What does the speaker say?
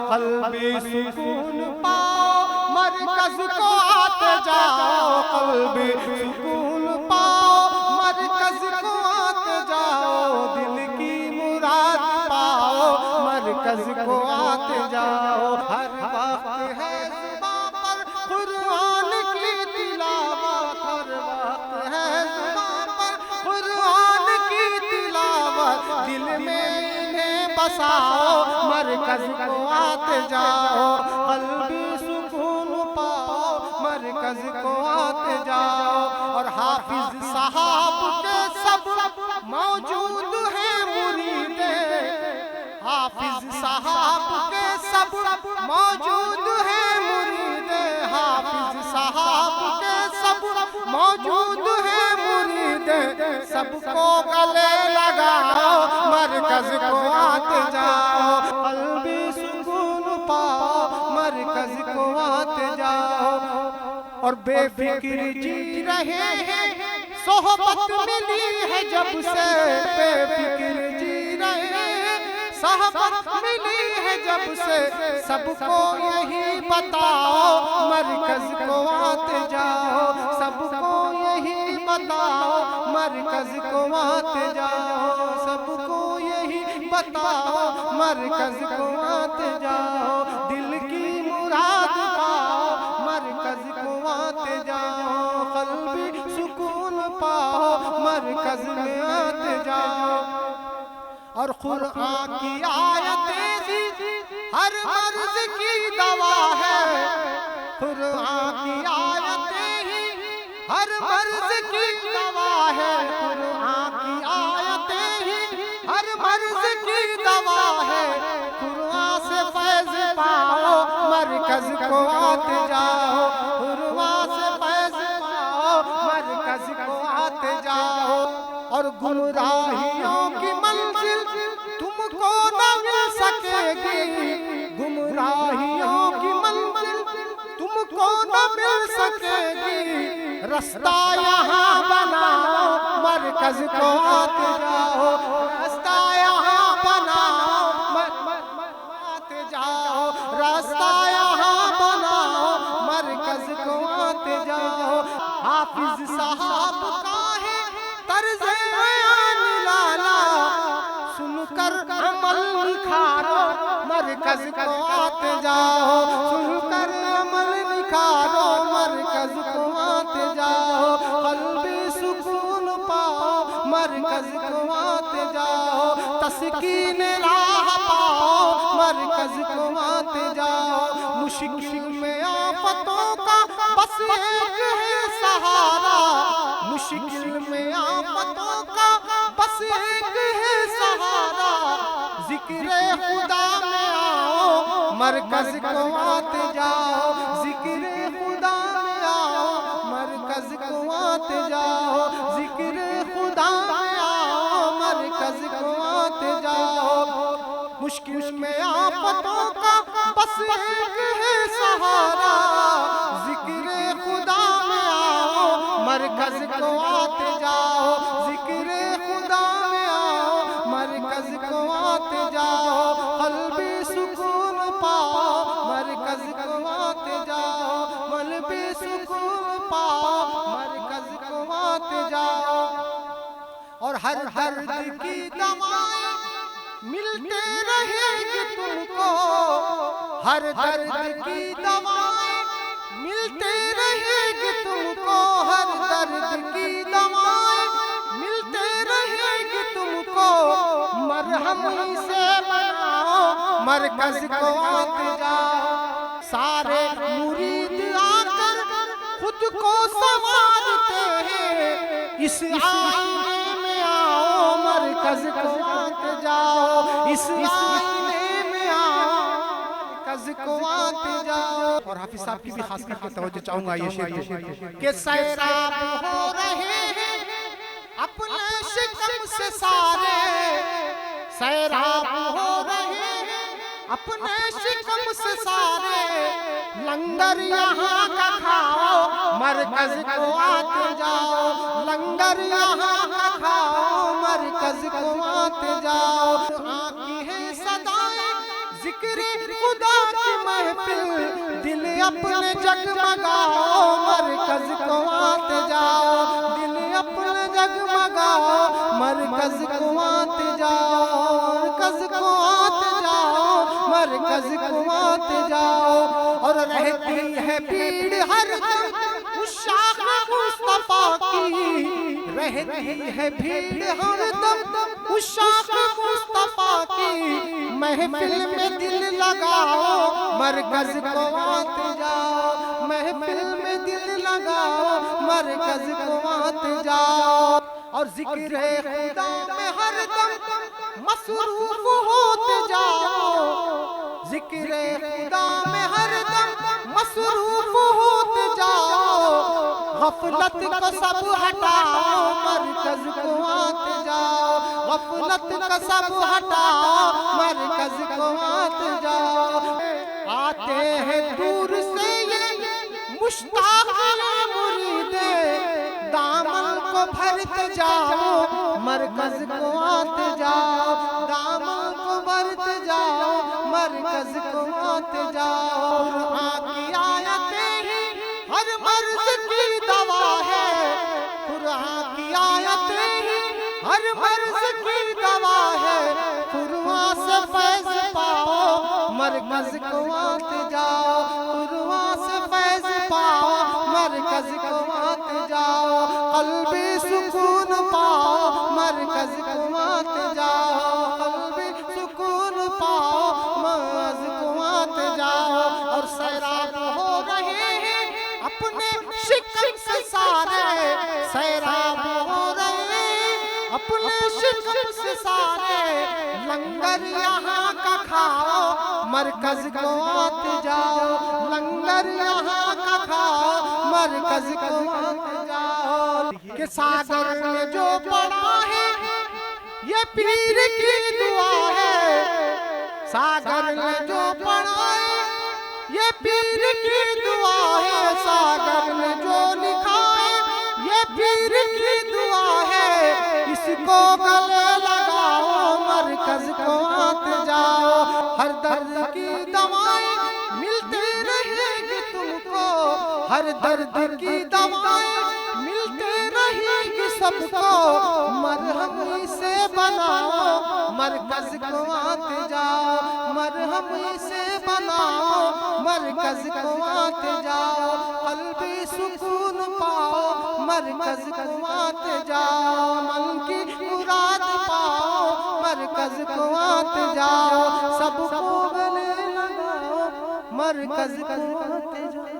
قلبی سکون پاؤ مرکز کو آتے جاؤ، قلبی سکون پاؤ مرکز کو آتے جاؤ، دل کی مراد پاؤ مرکز کو آتے جاؤ، ہر وقت ہے زباں پر قرآن کی تلاوت، ہر وقت ہے زباں پر قرآن کی تلاوت، دل میں انہیں بساؤ مرکز کو آتے جاؤ، قلبی سکون پاؤ مرکز کو آتے جاؤ۔ اور حافظ صاحب کے سب موجود ہیں مریدیں، حافظ صاحب کے سب موجود ہیں مریدیں، حافظ صاحب کے سب موجود ہیں مریدیں، سب کو گلے لگاؤ مرکز کو آتے جاؤ، قلبی سکون پاؤ مرکز کو آتے جاؤ۔ اور بے فکر جی رہے ہیں صحبت ملی ہے جب سے، بے فکر جی رہے ہیں صحبت ملی ہے جب سے، سب کو یہی بتاؤ مرکز کو آتے جاؤ، سب کو یہی بتاؤ مرکز کو آتے جاؤ، سب کو یہی بتاؤ مرکز کو آتے جاؤ، دل کی مراد پاؤ مرکز کو آتے جاؤ، قلبی سکون پاؤ مرکز میں آتے جاؤ۔ اور قرآن کی آیتیں ہر مرض کی دوا ہے، قرآن کی آیتیں ہی ہر مرض کی دوا ہے، قرآن کی آیتیں ہی ہر مرض کی دوا ہے، قرآن سے فیض پاؤ مرکز کو آتے جاؤ، قرآن سے فیض پاؤ مرکز کو آتے جاؤ۔ اور گمراہیوں کی منزل تم کو نہ مل سکے گی، گمراہیوں کی منزل تم کو نہ مل سکے گی، رستہ یہاں بناؤ مرکز کو آتے جاؤ، رستہ یہاں بناؤ آتے جاؤ، رستہ یہاں بناؤ مرکز کو آتے جاؤ۔ حافظ صاحب کا ہے طرز بیان لالا، سن کر عمل نکھارو مرکز کو آتے جاؤ، سن کر عمل نکھارو مرکز کو آتے جاؤ، قلبی سکون پاؤ مرکز کو آتے جاؤ، تسکین راہ پاؤ مرکز کو آتے جاؤ۔ مشکل میں آفتوں کا بس ایک ہے سہارا، مشکل میں آفتوں کا بس ایک ہے سہارا، ذکر خدا میں آؤ مرکز کو آتے جاؤ، ذکر خدا میں آؤ مرکز کو آتے جاؤ، ذکر خدا میں آؤ مرکز کو آتے جاؤ۔ مشکل میں آفتوں کا بس ایک ہے سہارا، ذکر خدا میں آؤ مرکز کو آتے جاؤ، ذکر خدا میں آؤ مرکز کو آتے جاؤ، قلبی سکون پاؤ مرکز کو آتے جاؤ، قلبی سکون پاؤ مرکز کو آتے جاؤ۔ اور ہر درد کی دوائیں ملتے رہے گی تم کو، ہر درد کی دوائیں ملتے رہے گی تم کو، ہر درد کی دوائیں ملتے رہے گی تم کو، مرہم ہی سے بناؤ مرکز کو آتے جاؤ، سارے مرید آ کر خود کو سنوارتے ہیں، اس آئینے میں آؤ مرکز کو آتے جاؤ، اس آئینے میں آؤ مرکز کو آتے جاؤ۔ اور حافظ صاحب کی بھی خاص کر کے توجہ چاہوں گا یہ شعر کہ سیراب ہو رہے ہیں اپنے شکم سے سارے، سیراب ہو رہے ہیں اپنے شکم سے سارے، لنگر یہاں کا کھاؤ مرکز کو آتے جاؤ، لنگر یہاں کا کھاؤ مرکز کو آتے جاؤ۔ آنکھی ہے صدائیں ذکر خدا اپنے جگمگاؤ مرکز کو آتے جاؤ دل اپنے جگمگاؤ مرکز کو آتے جاؤ مرکز کو آتے جاؤ مرکز کو آتے جاؤ اور رہتی ہے بھیڑ ہر دم عشاق مصطفیٰ کی رہتی ہے بھیڑ ہر دم عشاق مصطفیٰ کی محفل میں دل لگاؤ مرکز کو آتے جاؤ محفل میں دل لگاؤ مرکز کو آتے جاؤ اور ذکر خدا میں ہر دم مصروف ہوتے جاؤ ذکر خدا میں ہر دم مصروف ہوتے جاؤ غفلت کو سب ہٹاؤ مرکز کو آتے جاؤ غفلت کو سب ہٹاؤ مرکز کو آتے جاؤ آتے ہیں دور سے یہ مشتاق مریدے دامن کو بھرتے جاؤ مرکز کو آتے جاؤ دامن کو بھرتے جاؤ مرکز کو آتے جاؤ قرآن کی آیتیں ہی ہر مرض کی دوا ہے قرآن کی آیتیں ہی ہر مرض کی دوا ہے قرآن سے فیض پاؤ مرکز کو آتے جاؤ قرآن سے فیض پاؤ مرکز کو آتے جاؤ قلبی سکون پاؤ مرکز کو آتے جاؤ قلبی سکون پاؤ مرکز کو آتے جاؤ اور سیراب ہو رہے ہیں اپنے شکم سے سارے سیراب ہو رہے ہیں اپنے شکم سے سارے لنگر یہاں کا کھاؤ مرکز کو آتے جاؤ لنگر یہاں کا کھاؤ مرکز کو آتے جاؤ کہ ساگر نے جو پڑھا ہے یہ پیر کی دعا ہے ساگر نے جو پڑھا ہے یہ پیر کی دعا ہے ساگر نے جو لکھا ہے یہ پیر کی دعا ہے اس کو گلے لگاؤ مرکز کو آتے جاؤ ہر درد کی دوائیں ملتی رہے گی تم کو ہر درد کی دوائیں ملتی رہے گی سب کو مرہم سے بناؤ مرکز کو آتے جاؤ مرہم سے بناؤ مرکز کو آتے جاؤ قلبی سکون پاؤ مرکز کو آتے جاؤ من کی مراد پاؤ مرکز کو آتے جاؤ سب کو گلے لگاؤ مرکز کو آتے جاؤ